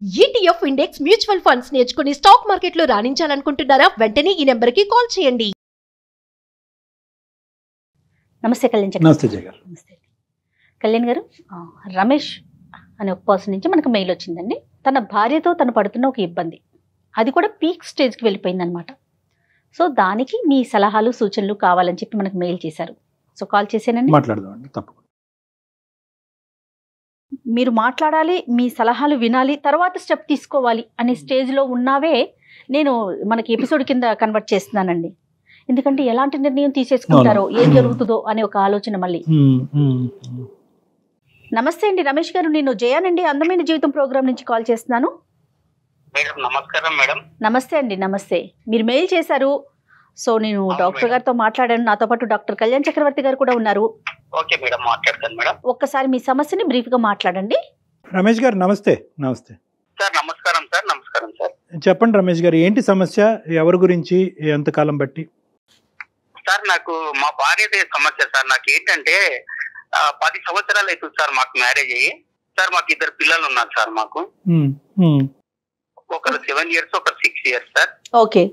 ETF index mutual funds నేర్చుకుని stock మార్కెట్లో రాణించాలనుకుంటున్నారా? వెంటనే ఈ నెంబర్కి కాల్ చేయండి. నమస్తే కళ్యాణ్ చక్ర. నమస్తే జయ గారు. నమస్తే కళ్యాణ్ గారు. రమేష్ అనే ఒక పర్సన్ నుంచి మనకు మెయిల్ వచ్చిందండి. తన భార్యతో తను పడుతున్న ఒక ఇబ్బంది, అది కూడా పీక్ స్టేజ్కి వెళ్ళిపోయిందనమాట. సో దానికి మీ సలహాలు సూచనలు కావాలని చెప్పి మనకు మెయిల్ చేశారు. సో కాల్ చేశానండి, మాట్లాడదామండి. తప్పకుండా మీరు మాట్లాడాలి, మీ సలహాలు వినాలి, తర్వాత స్టెప్ తీసుకోవాలి అనే స్టేజ్లో ఉన్నావే నేను మనకి ఎపిసోడ్ కింద కన్వర్ట్ చేస్తున్నానండి. ఎందుకంటే ఎలాంటి నిర్ణయం తీసేసుకుంటారో, ఏం జరుగుతుందో అనే ఒక ఆలోచన మళ్ళీ. నమస్తే అండి రమేష్ గారు, నేను జయానండి, అందమైన జీవితం ప్రోగ్రామ్ నుంచి కాల్ చేస్తున్నాను. నమస్కారం మేడం. నమస్తే అండి. నమస్తే. మీరు మెయిల్ చేశారు, సో నేను డాక్టర్ గారితో మాట్లాడాను. నాతో పాటు డాక్టర్ కళ్యాణ్ చక్రవర్తి గారు కూడా ఉన్నారు. ఓకే మేడం, మాట్లాడతాను మేడం. ఒక్కసారి మీ సమస్యని బ్రీఫ్ గా మాట్లాడండి. రమేష్ గారు నమస్తే. నమస్తే సార్. నమస్కారం సార్. నమస్కారం సార్. చెప్పండి రమేష్ గారు, ఏంటి సమస్య? ఎవరి గురించి? ఎంతకాలం బట్టి? సార్ నాకు మా భార్యదే సమస్య సార్. నాకు ఏంటంటే 10 సంవత్సరాలు అవుతుంది సార్ మాకు మ్యారేజ్ అయ్యి. సార్ మాకు 2 పిల్లలు ఉన్నారు సార్. మాకు ఒకరు 7 years, ఒకరు 6 years సార్. ఓకే.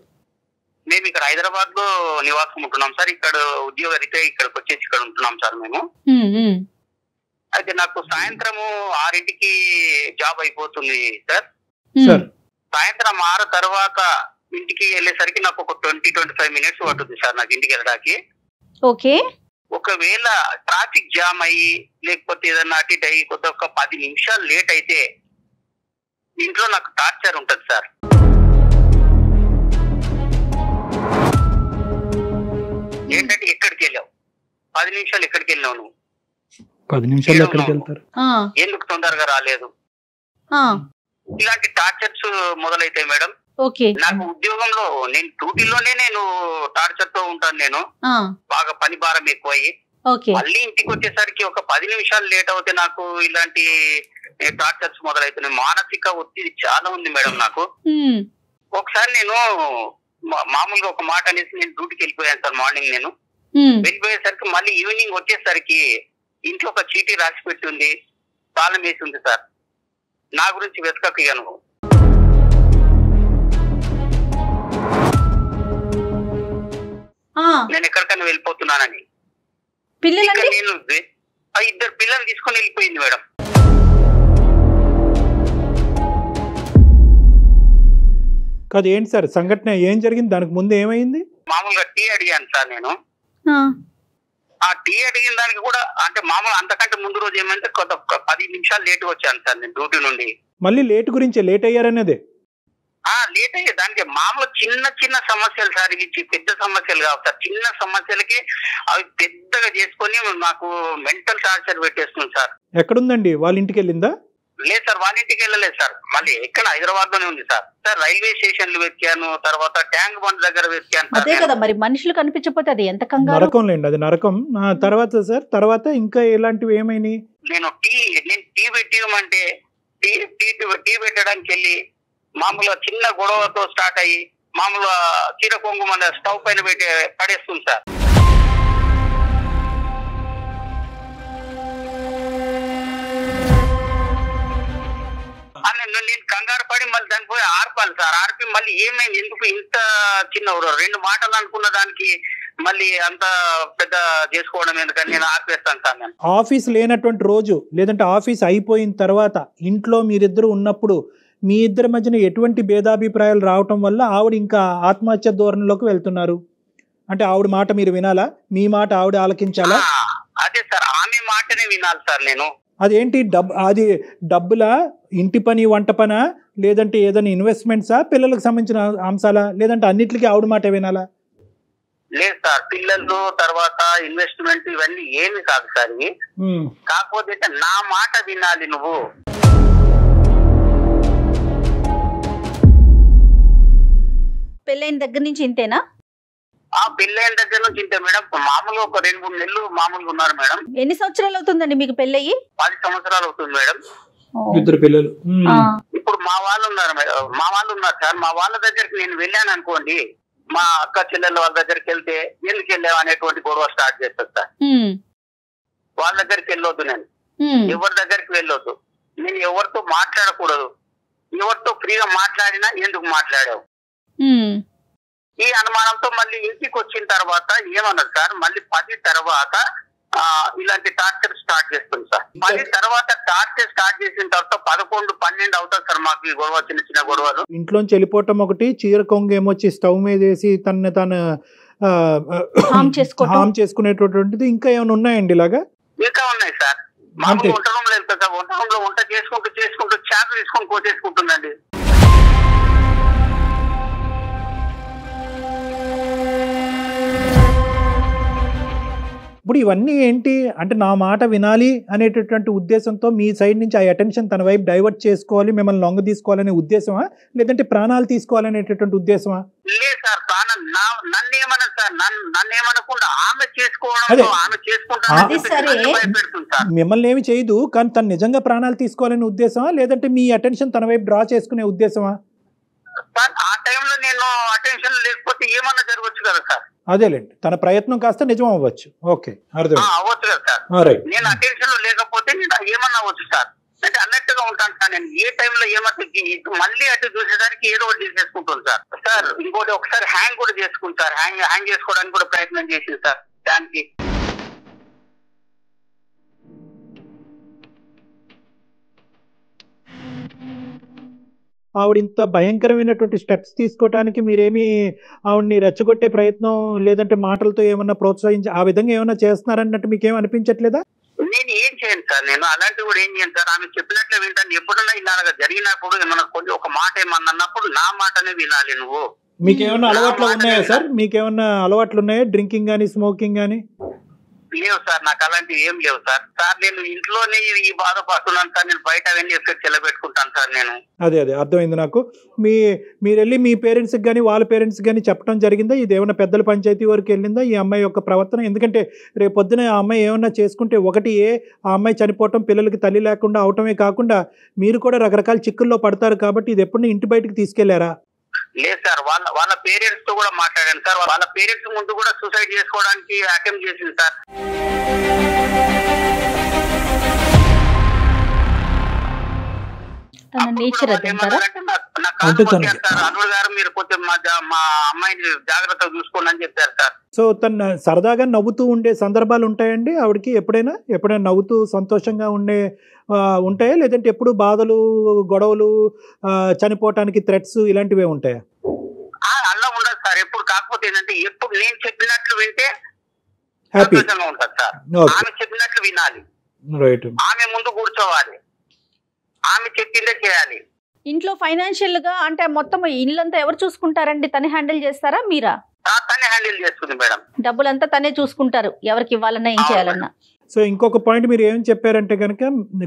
మేము ఇక్కడ హైదరాబాద్ లో నివాసం ఉంటున్నాం సార్. ఇక్కడ ఉద్యోగ రీత్యా ఇక్కడికి వచ్చేసి ఇక్కడ ఉంటున్నాం సార్ మేము. అయితే నాకు సాయంత్రము 6ంటికి జాబ్ అయిపోతుంది సార్. సాయంత్రం 6 తర్వాత ఇంటికి వెళ్ళేసరికి నాకు ఒక 20-25 minutes పడుతుంది సార్ నాకు ఇంటికి వెళ్ళడానికి. ఓకే. ఒకవేళ ట్రాఫిక్ జామ్ అయ్యి లేకపోతే ఏదన్నా అటు ఇటు అయ్యి కొద్ది ఒక 10 నిమిషాలు లేట్ అయితే ఇంట్లో నాకు టార్చర్ ఉంటుంది సార్. ఏంటంటే ఎక్కడికి వెళ్ళావు, 10 నిమిషాలు ఎక్కడికి వెళ్ళావు నువ్వు, 10 నిమిషాలు ఎక్కడికి వెళ్తారు, ఎందుకు తొందరగా రాలేదు, ఇలాంటి టార్చర్స్ మొదలైతాయి మేడం. ఓకే. నాకు ఉద్యోగంలో నేను డ్యూటీలోనే నేను టార్చర్ తో ఉంటాను. నేను బాగా పని భారం ఎక్కువయ్యి మళ్ళీ ఇంటికి వచ్చేసరికి ఒక 10 నిమిషాలు లేట్ అవుతే నాకు ఇలాంటి టార్చర్స్ మొదలవుతున్నాయి. మానసిక ఒత్తిడి చాలా ఉంది మేడం నాకు. ఒకసారి నేను మామూలుగా ఒక మాట అనేసి నేను డ్యూటీకి వెళ్ళిపోయాను సార్. మార్నింగ్ నేను వెళ్ళిపోయేసరికి మళ్ళీ ఈవినింగ్ వచ్చేసరికి ఇంట్లో ఒక చీటీ రాసి పెట్టి ఉంది, తాళం వేసి ఉంది సార్. నా గురించి వెతకను నేను ఎక్కడికైనా వెళ్ళిపోతున్నానని. నేను 2 పిల్లలు తీసుకొని వెళ్ళిపోయింది మేడం. కాదు, ఏంటి సార్ సంఘటన? ఏం జరిగింది? దానికి ముందు ఏమైంది? మామూలుగా టీ అడిగాను సార్ నేను. ఆ టీ అడిగిన దానికి కూడా అంటే మామూలు అంతకంటే ముందు రోజు ఏమంటే 10 నిమిషాలు లేట్ వచ్చాను సార్ నేను డ్యూటీ నుండి. మళ్ళీ లేట్ గురించి లేట్ అయ్యారనేదే? లేట్ అయ్యే దానికి మామూలు చిన్న చిన్న సమస్యలు సార్. ఇవి పెద్ద సమస్యలు కావు సార్. చిన్న సమస్యలకి అవి పెద్దగా చేసుకొని నాకు మెంటల్ టార్చర్ పెట్టేస్తుంది సార్. ఎక్కడుందండి? వాళ్ళ ఇంటికి వెళ్ళిందా? లేదు సార్, వాళ్ళ ఇంటికి వెళ్ళలేదు సార్. మళ్ళీ ఎక్కడ హైదరాబాద్ లోనే ఉంది సార్. సార్ రైల్వే స్టేషన్లు వెతికాను, తర్వాత ట్యాంక్ బండ్ దగ్గర వెతికాను. అదే కదా మరి, మనుషులు కనిపించకపోతే అది ఎంత కంగారు. నరకం లేండి, అది నరకం. తర్వాత సార్, తర్వాత ఇంకా ఎలాంటివి ఏమైనాయి? నేను టీ పెట్టియమంటే టీ పెట్టడానికి వెళ్ళి మామూలుగా చిన్న గొడవతో స్టార్ట్ అయ్యి మామూలుగా చీర కొంగు మన స్టవ్ పైన పెట్టి పడేస్తుంది సార్. నేను కంగారు పడి మళ్ళీ దాన్ని పోయి ఆర్పాలి సార్. ఆర్పి మళ్ళీ ఏమైంది, ఎందుకు ఇంత చిన్న 2 మాటలు అనుకున్న దానికి మళ్ళీ అంత పెద్ద చేసుకోవడం ఎందుకని నేను ఆర్పేస్తాను సార్. నేను ఆఫీస్ లేనటువంటి రోజు, లేదంటే ఆఫీస్ అయిపోయిన తర్వాత ఇంట్లో మీరిద్దరు ఉన్నప్పుడు మీ ఇద్దరి మధ్యన ఎటువంటి భేదాభిప్రాయాలు రావటం వల్ల ఆవిడ ఇంకా ఆత్మహత్య ధోరణిలోకి వెళ్తున్నారు? అంటే ఆవిడ మాట మీరు వినాలా, మీ మాట ఆవిడ ఆలకించాలా? అదే సార్, ఆమె మాటనే వినాలి సార్ నేను. అదేంటి అది డబ్బులా, ఇంటి పని, వంట పనా, లేదంటే ఏదైనా ఇన్వెస్ట్మెంట్సా, పిల్లలకు సంబంధించిన అంశాలా, లేదంటే అన్నిటికీ ఆవిడ మాట వినాలా? లేదు సార్, పిల్లలు తర్వాత ఇన్వెస్ట్మెంట్ ఇవన్నీ ఏమి కాదు సార్. ఇవి కాకపోతే నా మాట వినాలి నువ్వు. పెళ్ళైన దగ్గర నుంచి ఇంతేనా? పెళ్ళైన దగ్గర నుంచి ఇంతే మేడం. మామూలుగా ఒక 2-3 నెలలు మామూలుగా ఉన్నారు మేడం. ఎన్ని సంవత్సరాలు అవుతుందండి మీకు పెళ్ళయ్యి? 10 సంవత్సరాలు అవుతుంది మేడం. 2 పిల్లలు. ఇప్పుడు మా వాళ్ళు ఉన్నారు మేడం. మా వాళ్ళు ఉన్నారు సార్. మా వాళ్ళ దగ్గరికి నేను వెళ్ళాను అనుకోండి, మా అక్క చెల్లెళ్ళ వాళ్ళ దగ్గరికి వెళ్తే ఎందుకు వెళ్ళావు అనేటువంటి గొడవ స్టార్ట్ చేస్తారు సార్. వాళ్ళ దగ్గరికి వెళ్ళొద్దు, నేను ఎవరి దగ్గరికి వెళ్ళొద్దు, నేను ఎవరితో మాట్లాడకూడదు. మాట్లాడినా ఎందుకు మాట్లాడావు ఈ అనుమానంతో మళ్ళీ ఇంటికి వచ్చిన తర్వాత ఏమన్నది సార్, మళ్ళీ 10 తర్వాత ఇలాంటి టార్చర్ స్టార్ట్ చేస్తుంది సార్. 10 తర్వాత టార్చర్ స్టార్ట్ చేసిన తర్వాత 11, 12 అవుతుంది సార్ మాకు ఈ గొడవ, చిన్న చిన్న గొడవలు. ఇంట్లోంచి వెళ్ళిపోవటం ఒకటి, చీర కొంగు ఏమొచ్చి స్టవ్ మీద వేసి తను హామ్ చేసుకునేటటువంటిది ఇంకా ఏమైనా ఉన్నాయండి ఇలాగా? ఇంకా ఉన్నాయి సార్. మామూలు వంట రూమ్ లో వెళ్తా సార్, వంట రూమ్ లో వంట చేసుకుంటూ చాకు తీసుకొని కోసేసుకుంటుందండి. ఇప్పుడు ఇవన్నీ ఏంటి అంటే నా మాట వినాలి అనేటటువంటి ఉద్దేశంతో మీ సైడ్ నుంచి ఆ అటెన్షన్ తన వైపు డైవర్ట్ చేసుకోవాలి, మిమ్మల్ని లొంగ తీసుకోవాలనే ఉద్దేశమా, లేదంటే ప్రాణాలు తీసుకోవాలనేటటువంటి ఉద్దేశమా? లేదు సార్, నన్ను ఏమన్నది సార్, నన్ను ఏమనకుండా ఆమె చేసుకోవడం, ఆమె చేసుకుంటా మిమ్మల్ని ఏమి చేయదు, కానీ తను నిజంగా ప్రాణాలు తీసుకోవాలనే ఉద్దేశమా, లేదంటే మీ అటెన్షన్ తన వైపు డ్రా చేసుకునే ఉద్దేశమా? సార్ ఆ టైంలో నేను అటెన్షన్ లేకపోతే ఏమన్నా జరగచ్చు కదా సార్. అదేలేండి, తన ప్రయత్నం కాస్త నిజం అవ్వచ్చు. ఓకే, అర్థం అవ్వచ్చు కదా సార్. నేను అటెన్షన్ లో లేకపోతే నేను ఏమన్నా అవ్వచ్చు సార్. అంటే అన్నట్టుగా ఉంటాను సార్. నేను ఏ టైంలో ఏమవుతుంది మళ్ళీ అటు చూసేసరికి ఏదో ఒకటి చేసేసుకుంటుంది సార్. సార్ ఇంకోటి ఒకసారి హ్యాంగ్ కూడా చేసుకుంటారు, హ్యాంగ్ చేసుకోవడానికి కూడా ప్రయత్నం చేసింది సార్. దానికి ఆవిడ ఇంత భయంకరమైనటువంటి స్టెప్స్ తీసుకోవడానికి మీరేమి ఆవిడ్ని రెచ్చగొట్టే ప్రయత్నం లేదంటే మాటలతో ఏమన్నా ప్రోత్సహించి ఆ విధంగా ఏమన్నా చేస్తున్నారన్నట్టు మీకేం అనిపించట్లేదా? నేను ఏం చేయను సార్, నేను అలాంటివి కూడా ఏం చేయను సార్. ఆమె చెప్పినట్లే వింటాను. ఎప్పుడన్నా ఇలాగా జరిగినప్పుడు ఏమన్నా కొంచెం ఒక మాట ఏమన్నా అన్నప్పుడు నా మాటనే వినాలి నువ్వు. మీకేమన్నా అలవాట్లు ఉన్నాయా సార్? మీకేమన్నా అలవాట్లు ఉన్నాయా, డ్రింకింగ్ కానీ స్మోకింగ్ కానీ? లేవు సార్, నాకు అలాంటివి ఏం లేవు సార్. సార్ నేను ఇంట్లోనే ఈ బాధపడుతున్నాను సార్. నేను బయట అవన్నీ ఎఫెక్ట్ చెల్లబెట్టుకుంటాను సార్ నేను. అదే అర్థమైంది నాకు. మీరు వెళ్ళి మీ పేరెంట్స్కి కానీ వాళ్ళ పేరెంట్స్కి కానీ చెప్పడం జరిగిందా? ఇది ఏమైనా పెద్దల పంచాయతీ వరకు వెళ్ళిందా ఈ అమ్మాయి యొక్క ప్రవర్తన? ఎందుకంటే రేపు పొద్దున ఆ అమ్మాయి ఏమన్నా చేసుకుంటే ఒకటి ఆ అమ్మాయి చనిపోవటం, పిల్లలకి తల్లి లేకుండా అవటమే కాకుండా మీరు కూడా రకరకాల చిక్కుల్లో పడతారు కాబట్టి ఇది ఎప్పుడు ఇంటి బయటకు తీసుకెళ్లారా? లేదు సార్, వాళ్ళ పేరెంట్స్ తో కూడా మాట్లాడాను సార్. వాళ్ళ పేరెంట్స్ ముందు కూడా సూసైడ్ చేసుకోవడానికి అటెంప్ట్ చేసింది సార్. అల్లుడు గారు మీరు కొంచెం మా అమ్మాయిని జాగ్రత్తగా చూసుకోండి అని చెప్పారు సార్. సో తను సరదాగా నవ్వుతూ ఉండే సందర్భాలు ఉంటాయండి ఆవిడకి? ఎప్పుడైనా నవ్వుతూ సంతోషంగా ఉంటాయా, లేదంటే ఎప్పుడు బాధలు, గొడవలు, చనిపోవటానికి థ్రెట్స్ ఇలాంటివే ఉంటాయా? అలా ఉండదు సార్ ఎప్పుడు. కాకపోతే ఏంటంటే ఎప్పుడు నేను చెప్పినట్లు వింటే సంతోషంగా ఉంటుంది సార్. ఆమె చెప్పినట్లు వినాలి, ఆమె ముందు కూర్చోవాలి, ఆమె చెప్పిందే చేయాలి. ఇంట్లో ఫైనాన్షియల్ గా అంటే మొత్తం ఇల్లంతా ఎవరు చూసుకుంటారండి? తనే హ్యాండిల్ చేస్తారా మీరా? తనే హ్యాండిల్ చేస్తుంది మేడం. డబ్బులంతా తనే చూసుకుంటారు, ఎవరికి ఇవ్వాలన్నా ఏం చేయాలన్నా. సో ఇంకొక పాయింట్ మీరు ఏం చెప్పారంటే కనుక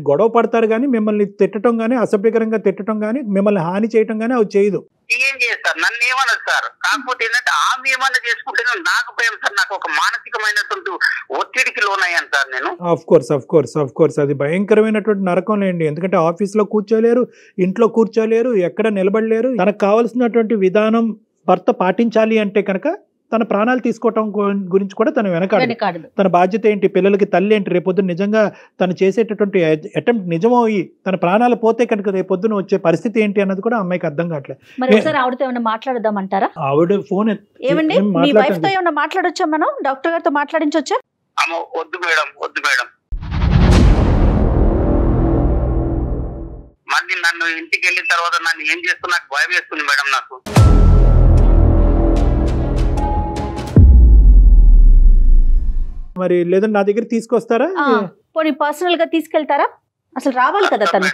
గొడవ పడతారు కానీ మిమ్మల్ని తిట్టడం కానీ, అసభ్యకరంగా తిట్టడం కానీ, మిమ్మల్ని హాని చేయడం కానీ అవి చేయదు. ఏం చేస్తారు, నన్ను ఏమన్నది సార్. కాకపోతే ఏంటంటే ఆమె ఏమన్నా చేసుకుంటే నాకు భయం సార్. నాకు ఒక మానసికమైనటువంటి ఒత్తిడికి లోనయ్యాను సార్ నేను. ఆఫ్ కోర్స్ అది భయంకరమైనటువంటి నరకం లేండి. ఎందుకంటే ఆఫీస్ లో కూర్చోలేరు, ఇంట్లో కూర్చోలేరు, ఎక్కడ నిలబడలేరు. తనకు కావాల్సినటువంటి విధానం భర్త పాటించాలి అంటే కనుక తన ప్రాణాలు తీసుకోవటం గురించి కూడా తను వెనకాడదు. తన బాధ్యత ఏంటి, పిల్లలకి తల్లి ఏంటి, రేపొద్దున నిజంగా తను చేసేటటువంటి అటెంప్ట్ నిజమయ్యి తన ప్రాణాలు పోతే కనుక రేపొద్దున వచ్చే పరిస్థితి ఏంటి అన్నది కూడా అమ్మాయికి అర్థం కావట్లేదు. ఆవిడతో ఏమైనా మాట్లాడదామంటారా? ఆవిడ ఫోన్ ఏమండి మీ వైఫ్ తో ఏమైనా మాట్లాడొచ్చా? మనం డాక్టర్ గారితో మాట్లాడించొచ్చా? వద్దు మేడం. మళ్ళీ నన్ను ఇంటికి వెళ్ళిన తర్వాత నన్ను ఏం చేస్తూ నాకు భయం వేస్తుంది మేడం. నాకు మరి లేదంటే నా దగ్గర తీసుకొస్తారా? పోనీ పర్సనల్ గా తీసుకెళ్తారా? అసలు రావాలి కదా తను.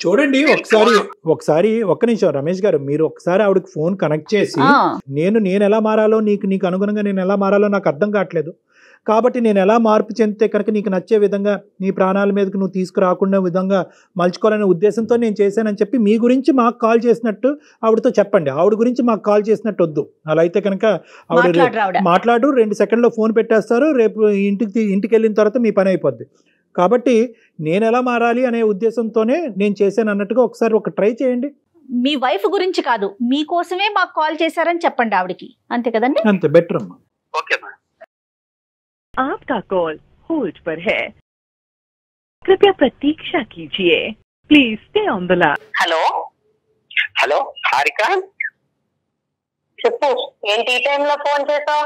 చూడండి ఒకసారి ఒక్క నిమిషం రమేష్ గారు, మీరు ఒకసారి ఆవిడకి ఫోన్ కనెక్ట్ చేసి నేను ఎలా మారాలో, నీకు అనుగుణంగా నేను ఎలా మారాలో నాకు అర్థం కావట్లేదు కాబట్టి నేను ఎలా మార్పు చెందితే కనుక నీకు నచ్చే విధంగా నీ ప్రాణాల మీదకి నువ్వు తీసుకురాకుండా విధంగా మలుచుకోవాలనే ఉద్దేశంతో నేను చేశానని చెప్పి మీ గురించి మాకు కాల్ చేసినట్టు ఆవిడతో చెప్పండి. ఆవిడ గురించి మాకు కాల్ చేసినట్టు వద్దు. అలా అయితే కనుక ఆవిడ మాట్లాడు 2 సెకండ్లో ఫోన్ పెట్టేస్తారు, రేపు ఇంటికి వెళ్ళిన తర్వాత మీ పని అయిపోద్ది. కాబట్టి నేను ఎలా మారాలి అనే ఉద్దేశంతోనే నేను చేశాను అన్నట్టుగా ఒకసారి ట్రై చేయండి. మీ వైఫ్ గురించి కాదు, మీకోసమే మాకు కాల్ చేశారని చెప్పండి ఆవిడకి, అంతే కదండి? అంతే బెటర్ అమ్మా. Okay madam. आपका कॉल होल्ड पर है, कृपया प्रतीक्षा कीजिए, please stay on the line. Hello hello Harika, చెప్పు. ఏంటి ఈ టైంలో ఫోన్ చేసావు?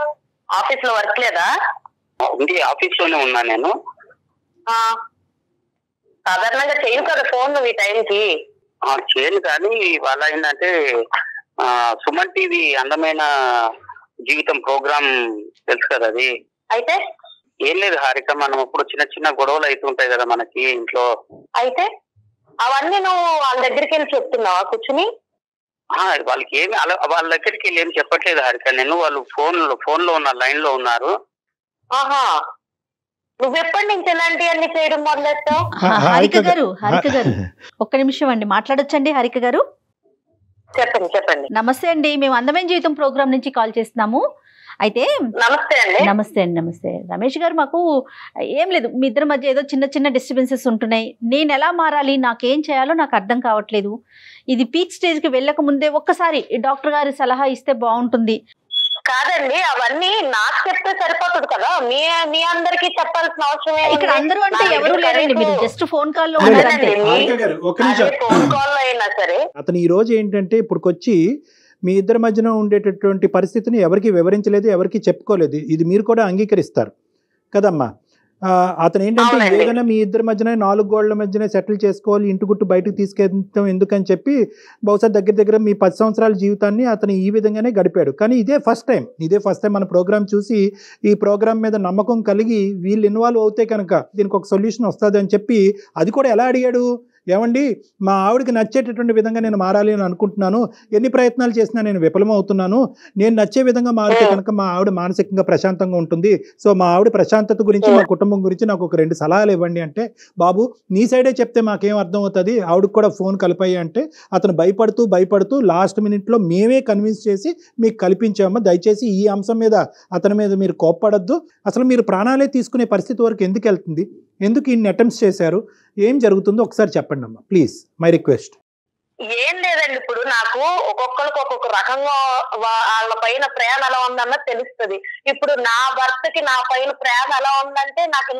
ఆఫీస్ లో వర్క్ లేదా? ఉంది, ఆఫీస్ లోనే ఉన్నా నేను. సాధారణంగా చేయను కదా ఫోన్ నువ్వు ఈ టైంకి. చేయను, కానీ వాళ్ళ ఏంటంటే సుమన్ టీవీ అందమైన జీవితం ప్రోగ్రామ్ తెలుసు కదా అది. అయితే ఏం లేదు హారిక, మనం ఇప్పుడు చిన్న చిన్న గొడవలు అవుతుంటాయి కదా మనకి ఇంట్లో. అయితే అవన్నీ నువ్వు వాళ్ళ దగ్గరికి వెళ్ళి చెప్తున్నావా కూర్చుని? వాళ్ళకి ఏమి వాళ్ళ దగ్గరికి వెళ్ళి ఏం చెప్పట్లేదు హారిక నేను. వాళ్ళు ఫోన్ లో ఉన్న లైన్ లో ఉన్నారు. ఆహా, నువ్వెప్పటి నుంచి ఇలాంటి అన్ని చేయడం మొదలెట్టావు? హారిక గారు ఒక్క నిమిషం అండి, మాట్లాడొచ్చండి హారిక గారు? చెప్పండి. నమస్తే అండి, మేము అందమైన జీవితం ప్రోగ్రామ్ నుంచి కాల్ చేస్తున్నాము. అయితే నమస్తే అండి. రమేష్ గారు, మాకు ఏం లేదు, మీ ఇద్దరి మధ్య ఏదో చిన్న చిన్న డిస్టర్బెన్సెస్ ఉంటున్నాయి. నేను ఎలా మారాలి, నాకేం చేయాలో నాకు అర్థం కావట్లేదు. ఇది పీక్ స్టేజ్కి వెళ్ళక ముందే ఒక్కసారి డాక్టర్ గారి సలహా ఇస్తే బాగుంటుంది. కాదండి, అవన్నీ నాకు చెప్తే సరిపోతుంది కదా, మీ అందరికి చెప్పాల్సిన అవసరం ఇక్కడ అందరూ అంటే ఎవరు లేరండి, మీరు జస్ట్ ఫోన్ కాల్ లో ఫోన్ కాల్ లో అయినా సరే. అతను ఈ రోజు ఏంటంటే ఇప్పుడుకొచ్చి మీ ఇద్దరి మధ్యన ఉండేటటువంటి పరిస్థితిని ఎవరికి వివరించలేదు, ఎవరికి చెప్పుకోలేదు. ఇది మీరు కూడా అంగీకరిస్తారు కదమ్మా. అతను ఏంటంటే ఏదైనా మీ ఇద్దరి మధ్యన 4 గోళ్ల మధ్యనే సెటిల్ చేసుకోవాలి, ఇంటి గుట్టు బయటకు తీసుకెళ్తాం ఎందుకని చెప్పి బహుశా దగ్గర మీ 10 సంవత్సరాల జీవితాన్ని అతను ఈ విధంగానే గడిపాడు. కానీ ఇదే ఫస్ట్ టైం మన ప్రోగ్రామ్ చూసి ఈ ప్రోగ్రామ్ మీద నమ్మకం కలిగి వీళ్ళు ఇన్వాల్వ్ అవుతే కనుక దీనికి ఒక సొల్యూషన్ వస్తుంది అని చెప్పి, అది కూడా ఎలా అడిగాడు, ఏమండి మా ఆవిడకి నచ్చేటటువంటి విధంగా నేను మారాలి అని అనుకుంటున్నాను, ఎన్ని ప్రయత్నాలు చేసినా నేను విఫలమవుతున్నాను, నేను నచ్చే విధంగా మారితే కనుక మా ఆవిడ మానసికంగా ప్రశాంతంగా ఉంటుంది, సో మా ఆవిడ ప్రశాంతత గురించి మా కుటుంబం గురించి నాకు ఒక 2 సలహాలు ఇవ్వండి అంటే, బాబు నీ సైడే చెప్తే మాకేం అర్థం అవుతుంది, ఆవిడకి కూడా ఫోన్ కలిపాయి అంటే అతను భయపడుతూ లాస్ట్ మినిట్లో మేమే కన్విన్స్ చేసి మీకు కల్పించామో, దయచేసి ఈ అంశం మీద అతని మీద మీరు కోప్పడద్దు, అసలు మీరు ప్రాణాలే తీసుకునే పరిస్థితి వరకు ఎందుకు వెళ్తుంది, ఎందుకు ఇన్ని అటెంప్ట్స్ చేశారు, ఏం జరుగుతుందో ఒకసారి చెప్పండి అమ్మా ప్లీజ్, మై రిక్వెస్ట్. ఏం లేదండి, ఇప్పుడు నాకు ఒక్కొక్కరికి ఒక్కొక్క రకంగా వాళ్ళ పైన ప్రేమ ఎలా ఉందన్నది తెలుస్తుంది. ఇప్పుడు నా భర్తకి నా పైన ప్రేమ ఎలా ఉందంటే, నాకు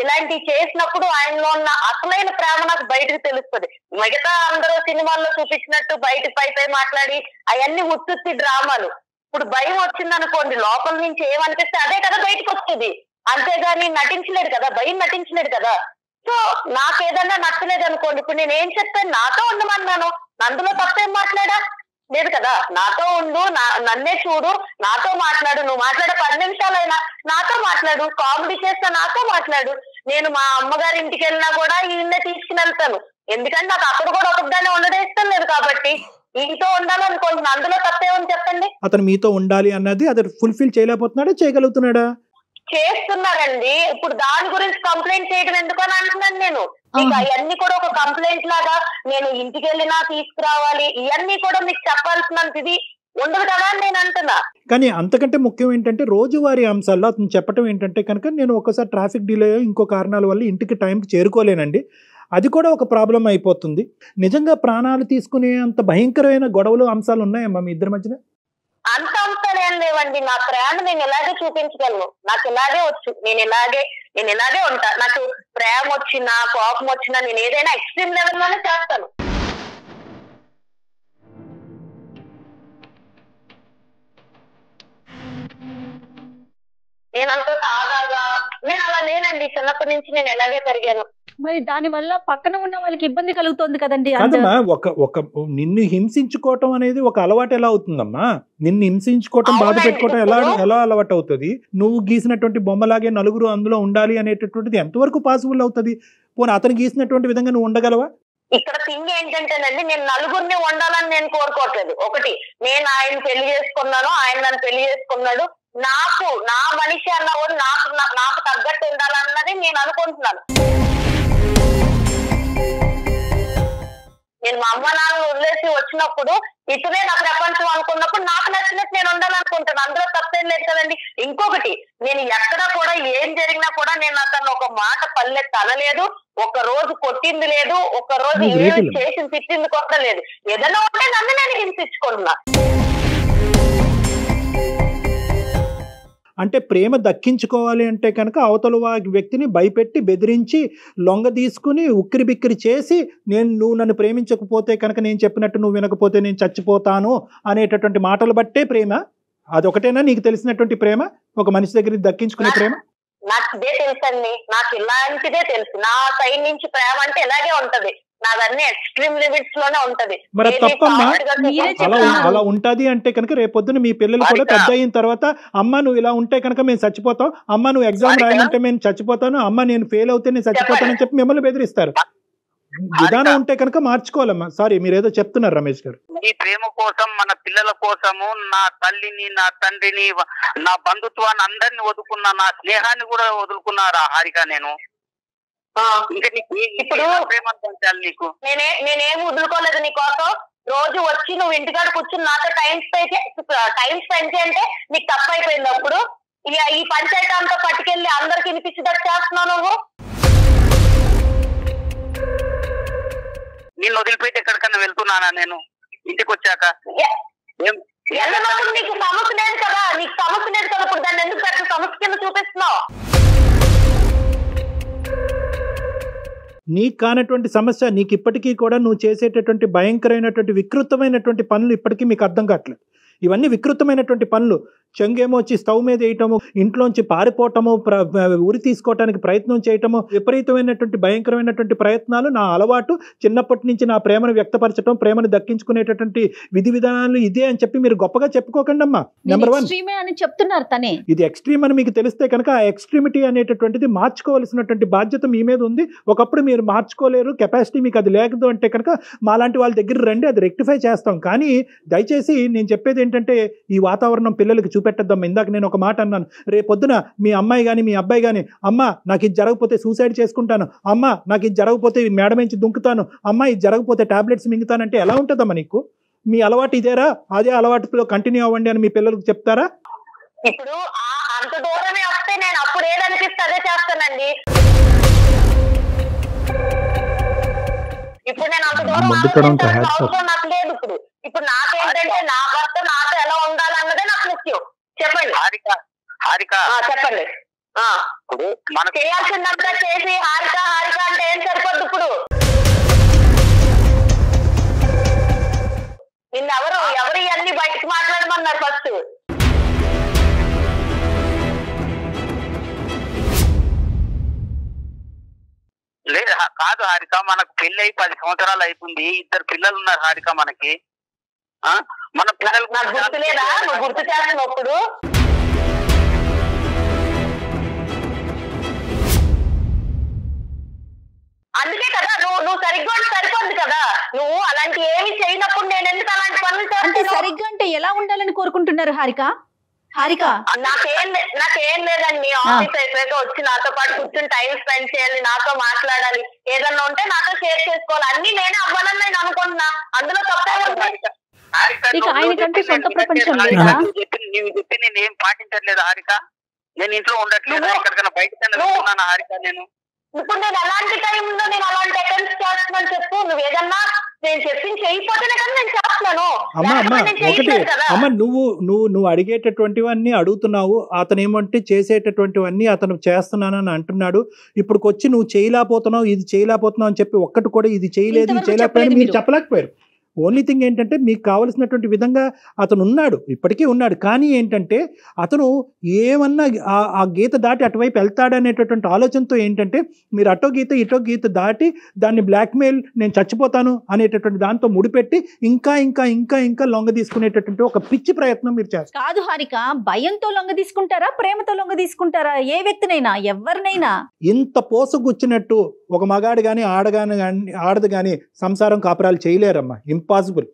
ఇలాంటి చేసినప్పుడు ఆయనలో ఉన్న అసలైన ప్రేమ నాకు బయటకు తెలుస్తుంది. మిగతా అందరూ సినిమాల్లో చూపించినట్టు బయట పై మాట్లాడి అవన్నీ ఉత్తుత్తి డ్రామాలు. ఇప్పుడు భయం వచ్చింది అనుకోండి, లోపల నుంచి ఏమనిపిస్తే అదే కదా బయటకు వస్తుంది, అంతేగాని నటించలేడు కదా, భయం నటించలేడు కదా. సో నాకు ఏదన్నా నచ్చలేదు అనుకోండి, ఇప్పుడు నేను ఏం చెప్తాను, నాతో ఉండమన్నాను, అందులో తప్పేం మాట్లాడా లేదు కదా. నాతో ఉండు, నన్నే చూడు, నాతో మాట్లాడు, నువ్వు మాట్లాడే 10 నిమిషాలైనా నాతో మాట్లాడు, కామెడీ చేస్తా నాతో మాట్లాడు. నేను మా అమ్మగారి ఇంటికి వెళ్ళినా కూడా ఈయన్నే తీసుకుని వెళ్తాను, ఎందుకంటే నాకు అక్కడ కూడా ఒకదాన్ని ఉండడం ఇష్టం లేదు కాబట్టి ఈతో ఉండాలనుకుంటున్నాను, అందులో తప్పేమని చెప్పండి. అతను మీతో ఉండాలి అన్నది అతను ఫుల్ఫిల్ చేయలేకపోతున్నాడా, చేయగలుగుతున్నాడా? చేస్తున్నారండి. ఇప్పుడు దాని గురించి కంప్లైంట్ చేయడం ఎందుకు అని అంటున్నాను నేను. మీకు అవన్నీ కూడా ఒక కంప్లైంట్ లాగా నేను ఇంటికి వెళ్ళినా తీసుకురావాలి, ఇవన్నీ కూడా మీకు చెప్పాల్సినంత ఇది ఉండదు కదా అని నేను అంటున్నా. కానీ అంతకంటే ముఖ్యం ఏంటంటే రోజువారీ అంశాల్లో అతను చెప్పడం ఏంటంటే కనుక, నేను ఒకసారి ట్రాఫిక్ డిలే ఇంకో కారణాల వల్ల ఇంటికి టైంకి చేరుకోలేనండి, అది కూడా ఒక ప్రాబ్లం అయిపోతుంది. నిజంగా ప్రాణాలు తీసుకునే అంత భయంకరమైన గొడవలు అంశాలు ఉన్నాయమ్మా మీ ఇద్దరి మధ్యన? అంత అంశాలు ఏం లేవండి. నా ప్రేమ నేను ఇలాగే చూపించగలను, నాకు ఇలాగే వచ్చు, నేను ఇలాగే ఉంటా. నాకు ప్రేమ వచ్చినా కోపం వచ్చినా నేను ఏదైనా ఎక్స్ట్రీమ్ లెవెల్లోనే చేస్తాను. నేనంత సాదాగా నేను అలా లేనండి, చిన్నప్పటి నుంచి నేను ఎలాగే పెరిగాను. మరి దాని వల్ల పక్కన ఉన్న వాళ్ళకి ఇబ్బంది కలుగుతుంది కదండి. కాదమ్మా, ఒక నిన్ను హింసించుకోవటం అనేది ఒక అలవాటు ఎలా అవుతుందమ్మా? నిన్ను హింసించుకోవటం, బాధ పెట్టుకోవటం ఎలా అలవాటు అవుతుంది? నువ్వు గీసినటువంటి బొమ్మలాగే నలుగురు అందులో ఉండాలి అనేటటువంటిది ఎంతవరకు పాసిబుల్ అవుతుంది? పోనీ అతను గీసినటువంటి విధంగా నువ్వు ఉండగలవా? ఇక్కడ థింగ్ ఏంటంటేనండి, నేను నలుగురిని ఉండాలని నేను కోరుకోవట్లేదు. ఒకటి, నేను ఆయన పెళ్లి చేసుకున్నాను, ఆయన నన్ను పెళ్లి చేసుకున్నాడు, నాకు నా మనిషి అన్న కూడా నాకు తగ్గట్టు ఉండాలన్నది నేను అనుకుంటున్నాను. నేను మా అమ్మ నాన్న వదిలేసి వచ్చినప్పుడు ఇతనే నా ప్రపంచం అనుకున్నప్పుడు నాకు నచ్చినట్టు నేను ఉండాలనుకుంటాను, అందులో తప్పేం లేదు కదండి. ఇంకొకటి, నేను ఎక్కడా కూడా ఏం జరిగినా కూడా నేను అతను ఒక మాట పల్లెత్తి అనలేదు, ఒక రోజు కొట్టింది లేదు, ఒక రోజు ఏమి చేసి తిట్టింది కూడా లేదు. ఏదైనా ఉంటే నన్ను నేను హింసించుకుంటున్నా. అంటే ప్రేమ దక్కించుకోవాలి అంటే కనుక అవతల వ్యక్తిని భయపెట్టి బెదిరించి లొంగ తీసుకుని ఉక్కిరి బిక్కిరి చేసి నువ్వు నన్ను ప్రేమించకపోతే కనుక నేను చెప్పినట్టు నువ్వు వినకపోతే నేను చచ్చిపోతాను అనేటటువంటి మాటలు బట్టే ప్రేమ. అదొకటేనా నీకు తెలిసినటువంటి ప్రేమ, ఒక మనిషి దగ్గర దక్కించుకునే ప్రేమ? నాకు ఇదే తెలుసండి, నాకు ఇలాంటిదే తెలుసు. నా సైడ్ నుంచి ప్రేమ అంటే ఇలాగే ఉంటది, నాదన్నీ ఎక్స్ట్రీమ్ లిమిట్స్ లోనే ఉంటది. మరి తప్పమ్మా, అలా ఉంటది అంటే కనుక రేపొద్దున మీ పిల్లలు కూడా పెద్ద అయిన తర్వాత అమ్మ నువ్వు ఇలా ఉంటే కనుక మేము చచ్చిపోతాం, అమ్మ నువ్వు ఎగ్జామ్ రాయమంటే మేము చచ్చిపోతాను, అమ్మ నేను ఫెయిల్ అవుతే నేను చచ్చిపోతానని చెప్పి మిమ్మల్ని బెదిరిస్తారు. విధానం ఉంటే కనుక మార్చుకోవాలమ్మా. సారీ మీరేదో చెప్తున్నారు రమేష్ గారు. ఈ ప్రేమ కోసం, మన పిల్లల కోసము నా తల్లిని, నా తండ్రిని, నా బంధుత్వాన్ని అందరిని వదులుకున్నా, నా స్నేహాన్ని కూడా వదులుకున్నారా హారిక నేను. ఇంకా నీకు ఇప్పుడు ప్రేమ పంచాలి నీకు. నేనేం వదులుకోలేదు నీకోసం. రోజు వచ్చి నువ్వు ఇంటికాడ కూర్చుని నాతో టైం స్పెండ్ చేయంటే నీకు తప్పు అయిపోయింది. అప్పుడు ఈ పంచాయతీ అంతా పట్టుకెళ్ళి అందరికి వినిపించేటట్టు చేస్తున్నావు నువ్వు. నిన్ను వదిలిపెట్టి ఎక్కడికన్నా వెళ్తున్నానా నేను ఇంటికి వచ్చాక? వెళ్ళినప్పుడు నీకు సమస్య లేదు కదా, నీకు సమస్య లేదు కదా, ఇప్పుడు దాన్ని ఎందుకు పెద్ద సమస్య కింద చూపిస్తున్నావు? నీకు కానటువంటి సమస్య, నీకు ఇప్పటికీ కూడా నువ్వు చేసేటటువంటి భయంకరమైనటువంటి వికృతమైనటువంటి పనులు ఇప్పటికీ మీకు అర్థం కావట్లేదు. ఇవన్నీ వికృతమైనటువంటి పనులు. చెంగేమో వచ్చి స్టవ్ మీద వేయటము, ఇంట్లోంచి పారిపోవటము, ఉరి తీసుకోవటానికి ప్రయత్నం చేయటము, విపరీతమైనటువంటి భయంకరమైనటువంటి ప్రయత్నాలు. నా అలవాటు చిన్నప్పటి నుంచి నా ప్రేమను వ్యక్తపరచడం, ప్రేమను దక్కించుకునేటటువంటి విధి విధానాలు ఇదే అని చెప్పి మీరు గొప్పగా చెప్పుకోకండి అమ్మా. నెంబర్ 1 అని చెప్తున్నారు తనే. ఇది ఎక్స్ట్రీమ్ అని మీకు తెలిస్తే కనుక ఆ ఎక్స్ట్రీమిటీ అనేటటువంటిది మార్చుకోవాల్సినటువంటి బాధ్యత మీ మీద ఉంది. ఒకప్పుడు మీరు మార్చుకోలేరు, కెపాసిటీ మీకు అది లేదు అంటే కనుక మాలాంటి వాళ్ళ దగ్గర రండి, అది రెక్టిఫై చేస్తాం. కానీ దయచేసి నేను చెప్పేది ఏంటంటే ఈ వాతావరణం పిల్లలకి చూపెట్టద్దాం. ఇందాక నేను ఒక మాట అన్నాను, రేపొద్దున మీ అమ్మాయి కానీ మీ అబ్బాయి కానీ అమ్మ నాకు ఇది జరగకపోతే సూసైడ్ చేసుకుంటాను, అమ్మ నాకు ఇది జరగకపోతే మేడ నుంచి దుంకుతాను, అమ్మ ఇది జరగకపోతే టాబ్లెట్స్ మింగుతానంటే ఎలా ఉంటుందమ్మా నీకు? మీ అలవాటు ఇదేరా, అదే అలవాటులో కంటిన్యూ అవ్వండి అని మీ పిల్లలకు చెప్తారా? ఇప్పుడు అంత దూరమే వస్తే నేను అప్పుడు ఏదనిపిస్తే అదే చేస్తానండి. ఇప్పుడు నేను అంత దూరం అవసరం నాకు లేదు. ఇప్పుడు నాకేంటంటే నా భర్త నాతో ఎలా ఉండాలన్నదే నాకు ముఖ్యం. చెప్పండి హారిక, చెప్పండి. మనం చేయాల్సిందంతా చేసి హారిక హారిక అంటే ఏం సరిపోద్దు. ఇప్పుడు నిన్ను ఎవరు ఇవన్నీ బయటకు మాట్లాడమన్నారు ఫస్ట్? లేదు కాదు హారిక, మనకు పెళ్లి అయి 10 సంవత్సరాలు అయిపోయింది, 2 పిల్లలు ఉన్నారు హారిక మనకి. మన పిల్లలు గుర్తులేదా? నువ్వు గుర్తు చేస్తున్నప్పుడు అందుకే కదా నువ్వు సరిగ్గా సరిపోద్ది కదా. నువ్వు అలాంటి ఏమి చేయనప్పుడు నేను ఎందుకు అలాంటి పనులు చేస్తాను? సరిగ్గా అంటే ఎలా ఉండాలని కోరుకుంటున్నారు హారిక? నాకేం లేదండి. ఆఫీస్ అయిపోయాక వచ్చి నాతో పాటు కూర్చొని టైం స్పెండ్ చేయాలి, నాతో మాట్లాడాలి, ఏదన్నా ఉంటే నాతో షేర్ చేసుకోవాలి. అన్ని నేనే అవ్వాలని నేను అనుకుంటున్నా, అందులో తప్పే ఉంది. నువ్వు చెప్పి నేను ఏం పాటించట్లేదు హారిక. నేను ఇంట్లో ఉండట్లేదు, ఎక్కడికైనా బయటకు వెళ్తున్నాను హారిక. ఇప్పుడు నేను ఎలాంటి టైంలో నేను అలాంటి అటెంప్ట్స్ చేస్తున్నాను చెప్పు. నువ్వు ఏదన్నా నేను చెప్పింది చేయకపోతేనే కదా నేను చేస్తున్నాను. అమ్మ నువ్వు అడిగేటటువంటివన్నీ అడుగుతున్నావు, అతను ఏమంటే చేసేటటువంటివన్నీ అతను చేస్తున్నానని అంటున్నాడు. ఇప్పుడు వచ్చి నువ్వు చేయలేకపోతున్నావు, ఇది చేయలేకపోతున్నావు అని చెప్పి ఒక్కటి కూడా ఇది చేయలేదు, ఇది చేయలేకపోయాను మీరు చెప్పలేకపోయారు. ఓన్లీ థింగ్ ఏంటంటే మీకు కావలసినటువంటి విధంగా అతను ఉన్నాడు, ఇప్పటికీ ఉన్నాడు. కానీ ఏంటంటే అతను ఏమన్నా ఆ గీత దాటి అటువైపు వెళ్తాడనేటటువంటి ఆలోచనతో ఏంటంటే మీరు అటో గీత ఇటో గీత దాటి దాన్ని బ్లాక్మెయిల్, నేను చచ్చిపోతాను అనేటటువంటి దాంతో ముడిపెట్టి ఇంకా ఇంకా ఇంకా ఇంకా లొంగ తీసుకునేటటువంటి ఒక పిచ్చి ప్రయత్నం మీరు చేస్తారు. కాదు హారిక, భయంతో లొంగ తీసుకుంటారా, ప్రేమతో లొంగ తీసుకుంటారా? ఏ వ్యక్తినైనా ఎవరినైనా ఇంత పోసగుచ్చినట్టు ఒక మగాడు కానీ ఆడదు కానీ సంసారం కాపురాలు చేయలేరమ్మా. ఇంపాసిబుల్.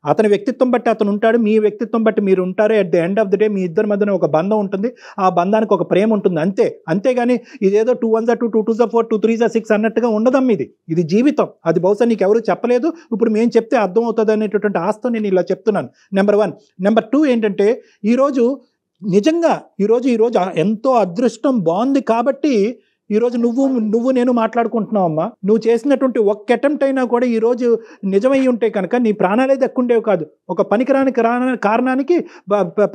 అతని వ్యక్తిత్వం బట్టి అతను ఉంటాడు, మీ వ్యక్తిత్వం బట్టి మీరు ఉంటారు. At the end of the day మీ ఇద్దరి మధ్యన ఒక బంధం ఉంటుంది, ఆ బంధానికి ఒక ప్రేమ ఉంటుంది, అంతేగాని ఇదేదో 2 1 2 2 2 4 2 3 6 అన్నట్టుగా ఉండదమ్మా. ఇది జీవితం. అది బహుశా నీకు ఎవరు చెప్పలేదు, ఇప్పుడు మేము చెప్తే అర్థం అవుతుంది అనేటటువంటి ఆస్తో నేను ఇలా చెప్తున్నాను. నెంబర్ 1. నెంబర్ 2 ఏంటంటే ఈరోజు నిజంగా ఈరోజు ఎంతో అదృష్టం బాగుంది కాబట్టి ఈరోజు నువ్వు నేను మాట్లాడుకుంటున్నావు అమ్మా. నువ్వు చేసినటువంటి ఒక్క అటెంప్ట్ అయినా కూడా ఈరోజు నిజమై ఉంటే కనుక నీ ప్రాణాలే దక్కుండేవి కాదు. ఒక పనికిరాని కారణానికి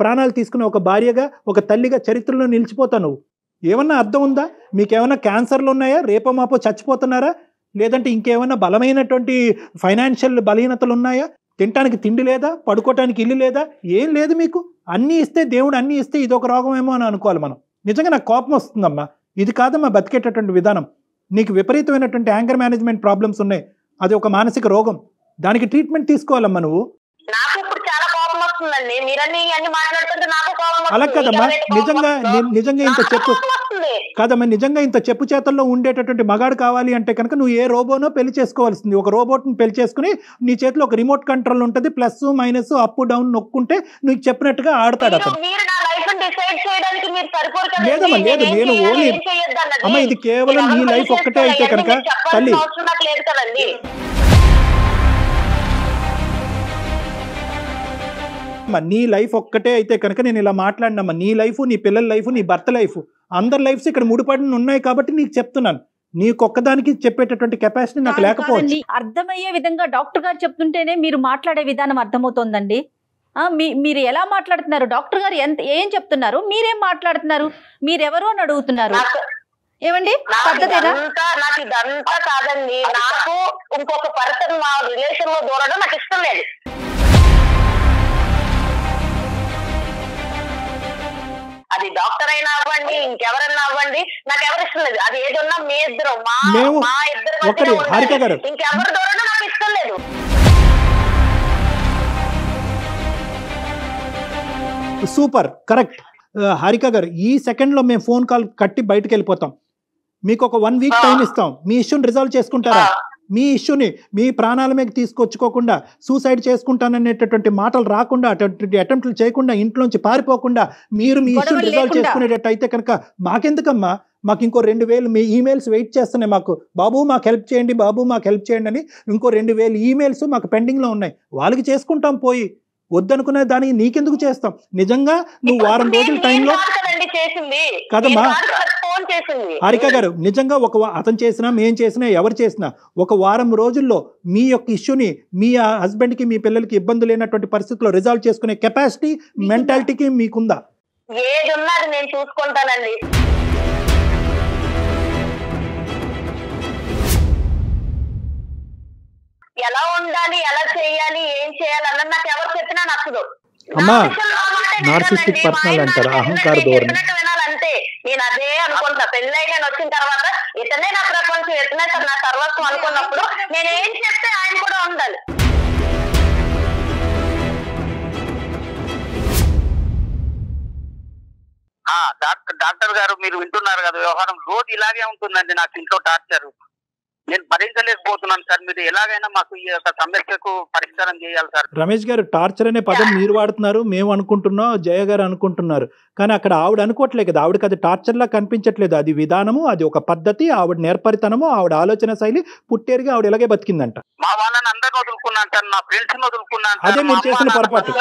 ప్రాణాలు తీసుకున్న ఒక భార్యగా, ఒక తల్లిగా చరిత్రలో నిలిచిపోతావు నువ్వు. ఏమన్నా అర్థం ఉందా? మీకేమన్నా క్యాన్సర్లు ఉన్నాయా? రేపో మాపో చచ్చిపోతున్నారా? లేదంటే ఇంకేమన్నా బలమైనటువంటి ఫైనాన్షియల్ బలహీనతలు ఉన్నాయా? తినటానికి తిండి లేదా? పడుకోవటానికి ఇల్లు లేదా? ఏం లేదు మీకు. అన్నీ ఇస్తే దేవుడు అన్నీ ఇస్తే ఇదొక రోగమేమో అని అనుకోవాలి మనం. నిజంగా నాకు కోపం వస్తుందమ్మా. ఇది కాదమ్మా బతికేటటువంటి విధానం. నీకు విపరీతమైనటువంటి యాంగర్ మేనేజ్మెంట్ ప్రాబ్లమ్స్ ఉన్నాయి. అది ఒక మానసిక రోగం. దానికి ట్రీట్మెంట్ తీసుకోవాలమ్మా నువ్వు. నాకు ఇప్పుడు చాలా కోపం వస్తుందండి. మీరన్నీ అన్ని మాట్లాడుతుంటే నాకు కోపం అలా కదమ్మా. నిజంగా ఇంత చెప్పు కాదమ్మా. నిజంగా ఇంత చెప్పు చేతల్లో ఉండేటటువంటి మగాడు కావాలి అంటే కనుక నువ్వు ఏ రోబోనో పెళ్లి చేసుకోవాల్సింది. ఒక రోబోట్ని పెళ్లి చేసుకుని నీ చేతిలో ఒక రిమోట్ కంట్రోల్ ఉంటుంది, ప్లస్ మైనస్ అప్ డౌన్ నొక్కుంటే నువ్వు చెప్పినట్టుగా ఆడతాడు అతను. లేదమ్మా లేదు. నేను ఓన్లీ అమ్మ ఇది కేవలం నీ లైఫ్ ఒక్కటే అయితే కనుక తల్లి నీ లైఫ్ ఒక్కటే అయితే కనుక నేను ఇలా మాట్లాడినమ్మా. నీ లైఫ్, నీ పిల్లల లైఫ్, నీ భర్త లైఫ్, అందరి లైఫ్స్ ఇక్కడ ముడిపడి ఉన్నాయి కాబట్టి నీకు చెప్తున్నాను. నీకొక్కదానికి చెప్పేటటువంటి కెపాసిటీ నాకు లేకపోవచ్చు. అర్థమయ్యే విధంగా డాక్టర్ గారు చెప్తుంటేనే మీరు మాట్లాడే విధానం అర్థమవుతోందండి. మీరు ఎలా మాట్లాడుతున్నారు? డాక్టర్ గారు ఏం చెప్తున్నారు, మీరేం మాట్లాడుతున్నారు? మీరెవరు అని అడుగుతున్నారు. ఏమండి పద్ధతేనా? నాకు ఇదంతా కాదండి. నాకు ఇంకొక పర్సన్ మా రిలేషన్ లో దూరడం నాకు ఇష్టం లేదు. అది డాక్టర్ అయినా అవ్వండి, ఇంకెవరన్నా అవ్వండి, నాకు ఎవరు ఇష్టం లేదు. అది ఏదన్నా మీ ఇద్దరు మా ఇద్దరు ఇంకెవరు దూరడం నాకు ఇష్టం లేదు. సూపర్ కరెక్ట్ హారిక గారు. ఈ సెకండ్లో మేము ఫోన్ కాల్ కట్టి బయటకు వెళ్ళిపోతాం. మీకు ఒక 1 వీక్ టైం ఇస్తాం. మీ ఇష్యూని రిజాల్వ్ చేసుకుంటారా? మీ ఇష్యూని మీ ప్రాణాల మీద తీసుకొచ్చుకోకుండా, సూసైడ్ చేసుకుంటాననేటటువంటి మాటలు రాకుండా, అటువంటి అటెంప్ట్లు చేయకుండా, ఇంట్లోంచి పారిపోకుండా మీరు మీ ఇష్యూని రిజాల్వ్ చేసుకునేటట్టు అయితే కనుక మాకెందుకమ్మా? మాకు ఇంకో 2000 మీ ఈమెయిల్స్ వెయిట్ చేస్తున్నాయి. మాకు బాబు మాకు హెల్ప్ చేయండి, బాబు మాకు హెల్ప్ చేయండి అని ఇంకో 2000 ఈమెయిల్స్ మాకు పెండింగ్లో ఉన్నాయి. వాళ్ళకి చేసుకుంటాం. పోయి వద్దనుకునే దానికి నీకెందుకు చేస్తాం? నిజంగా నువ్వు వారం రోజుల టైంలో కదమ్మా హారిక గారు, నిజంగా అతను చేసినా మేం చేసినా ఎవరు చేసినా ఒక వారం రోజుల్లో మీ యొక్క ఇష్యూని మీ హస్బెండ్కి మీ పిల్లలకి ఇబ్బంది లేనటువంటి పరిస్థితుల్లో రిజాల్వ్ చేసుకునే కెపాసిటీ మెంటాలిటీకి మీకుందా? ఏది ఉన్నది నేను చూసుకుంటానండి. ఎలా ఉండాలి, ఎలా చేయాలి, ఏం చేయాలి అన్నది నాకు ఎవరు చెప్పినా నచ్చదు. అమ్మా నార్సిస్టిక్ పర్సనల్ అంటారు, అహంకార ధోరణి. వినాలంటే నేను అదే అనుకుంటా. పెళ్ళై నేను వచ్చిన తర్వాత ఇతనే నా ప్రపంచం, ఇతనే నా సర్వస్వం అనుకున్నప్పుడు నేను ఏం చెప్తే ఆయన కూడా ఉండాలి. డాక్టర్ గారు మీరు వింటున్నారు కదా, వ్యవహారం రోజు ఇలాగే ఉంటుందండి. నాకు ఇంట్లో టార్చర్ నేను భరించలేకపోతున్నాను సార్. మీరు ఎలాగైనా మాకు ఈ యొక్క సమస్యకు పరిష్కారం చేయాలి సార్. రమేష్ గారు, టార్చర్ అనే పదం మీరు వాడుతున్నారు, మేము అనుకుంటున్నాం, జయ గారు అనుకుంటున్నారు. కానీ అక్కడ ఆవిడ అనుకోవట్లేదు కదా. ఆవిడకి అది టార్చర్లా కనిపించట్లేదు. అది విధానము, అది ఒక పద్ధతి, ఆవిడ నేర్పరితనము, ఆవిడ ఆలోచన శైలి. పుట్టేరుగా ఆవిడ ఇలాగే బతికిందంట. మా వాళ్ళని అందరిని వదులుకున్నాను సార్, నా ఫ్రెండ్స్ వదులుకున్నాను. అదే మీరు చేసిన పొరపాటు.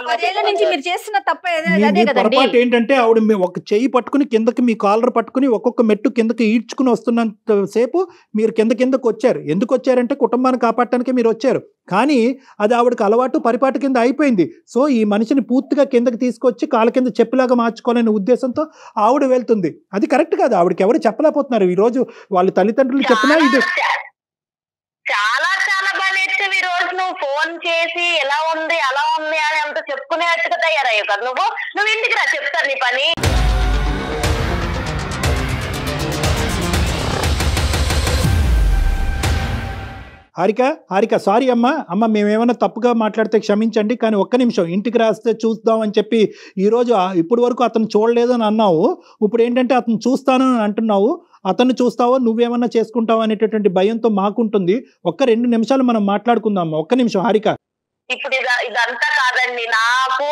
పొరపాటు ఏంటంటే ఆవిడ ఒక చెయ్యి పట్టుకుని కిందకి, మీ కాలర్ పట్టుకుని ఒక్కొక్క మెట్టు కిందకి ఈడ్చుకుని వస్తున్నంత సేపు మీరు కిందకు వచ్చారు. ఎందుకు వచ్చారంటే కుటుంబాన్ని కాపాడటానికి మీరు వచ్చారు. కానీ అది ఆవిడకి అలవాటు పరిపాటు కింద అయిపోయింది. సో ఈ మనిషిని పూర్తిగా కిందకి తీసుకొచ్చి కాళ్ళ కింద చెప్పులాగా మార్చుకోవాలనే ఉద్దేశంతో ఆవిడ వెళ్తుంది. అది కరెక్ట్ కాదు. ఆవిడకి ఎవరు చెప్పలేకపోతున్నారు. ఈ రోజు వాళ్ళ తల్లిదండ్రులు చెప్పినా ఇది చాలా చాలా బాగా నేర్చావు. ఈ రోజు నువ్వు ఫోన్ చేసి ఎలా ఉంది అలా ఉంది అని అంత చెప్పుకునేట్టుగా తయారయ్యావు కదా. నువ్వు ఇంటికి రా, చెప్తాను నీ పని. హారిక సారీ అమ్మ మేమేమైనా తప్పుగా మాట్లాడితే క్షమించండి. కానీ ఒక్క నిమిషం ఇంటికి రాస్తే చూద్దాం అని చెప్పి ఈరోజు ఇప్పటి వరకు అతను చూడలేదు అని అన్నావు. ఇప్పుడు ఏంటంటే అతను చూస్తాను అని అంటున్నావు. అతను చూస్తావో నువ్వేమన్నా చేసుకుంటావు అనేటటువంటి భయంతో మాకుంటుంది. ఒక్క 2 నిమిషాలు మనం మాట్లాడుకుందాం. ఒక్క నిమిషం హారిక. ఇప్పుడు ఇదంతా కాదండి. నాకు